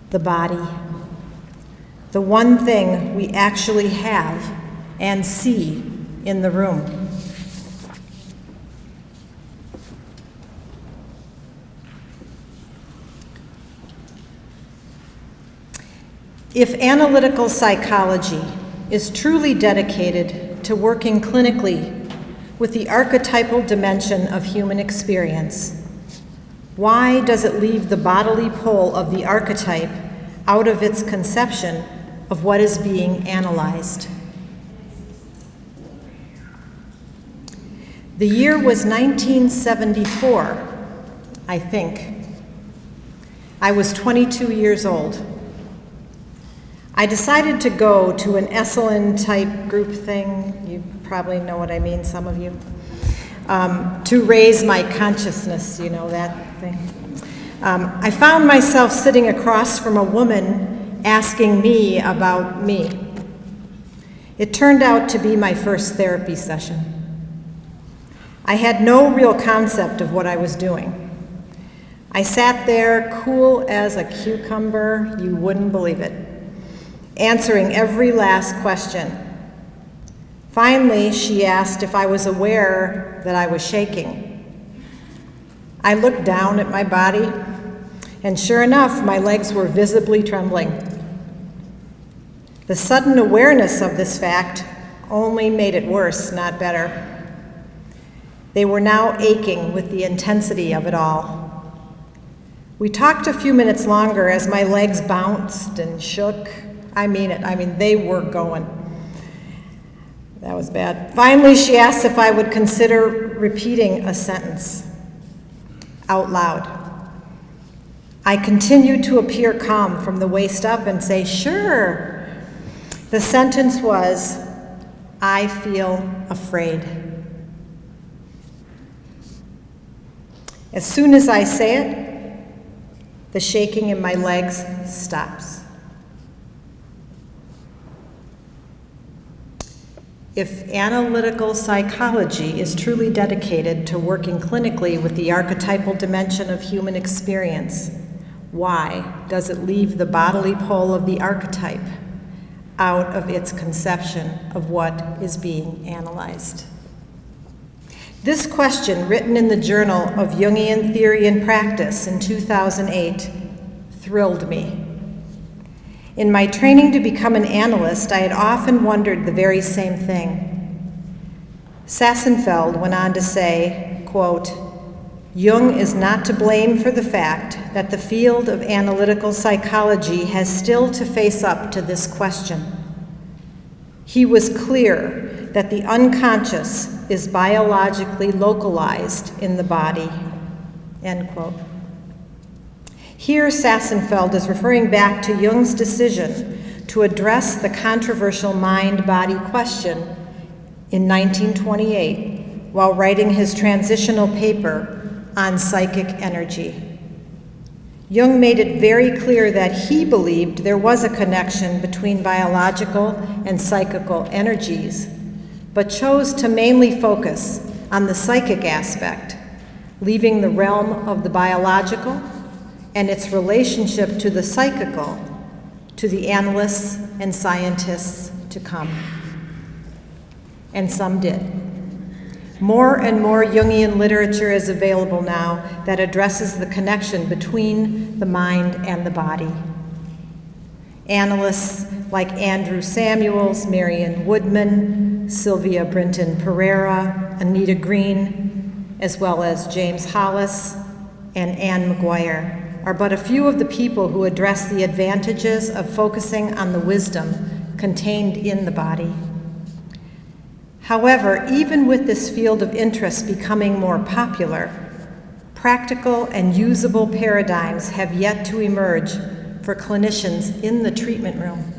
the body, the one thing we actually have and see in the room. If analytical psychology is truly dedicated to working clinically with the archetypal dimension of human experience, why does it leave the bodily pole of the archetype out of its conception of what is being analyzed? The year was 1974, I think. I was 22 years old. I decided to go to an Esalen-type group thing, you probably know what I mean, some of you, to raise my consciousness, you know, that thing. I found myself sitting across from a woman asking me about me. It turned out to be my first therapy session. I had no real concept of what I was doing. I sat there cool as a cucumber, you wouldn't believe it, answering every last question. Finally, she asked if I was aware that I was shaking. I looked down at my body, and sure enough, my legs were visibly trembling. The sudden awareness of this fact only made it worse, not better. They were now aching with the intensity of it all. We talked a few minutes longer as my legs bounced and shook. I mean it. They were going. That was bad. Finally, she asked if I would consider repeating a sentence out loud. I continued to appear calm from the waist up and say, "Sure." The sentence was, "I feel afraid." As soon as I say it, the shaking in my legs stops. If analytical psychology is truly dedicated to working clinically with the archetypal dimension of human experience, why does it leave the bodily pole of the archetype out of its conception of what is being analyzed? This question, written in the Journal of Jungian Theory and Practice in 2008, thrilled me. In my training to become an analyst, I had often wondered the very same thing. Sassenfeld went on to say, quote, "Jung is not to blame for the fact that the field of analytical psychology has still to face up to this question. He was clear that the unconscious is biologically localized in the body," end quote. Here, Sassenfeld is referring back to Jung's decision to address the controversial mind-body question in 1928 while writing his transitional paper on psychic energy. Jung made it very clear that he believed there was a connection between biological and psychical energies, but chose to mainly focus on the psychic aspect, leaving the realm of the biological and its relationship to the psychical to the analysts and scientists to come. And some did. More and more Jungian literature is available now that addresses the connection between the mind and the body. Analysts like Andrew Samuels, Marion Woodman, Sylvia Brinton Pereira, Anita Green, as well as James Hollis and Anne McGuire, are but a few of the people who address the advantages of focusing on the wisdom contained in the body. However, even with this field of interest becoming more popular, practical and usable paradigms have yet to emerge for clinicians in the treatment room.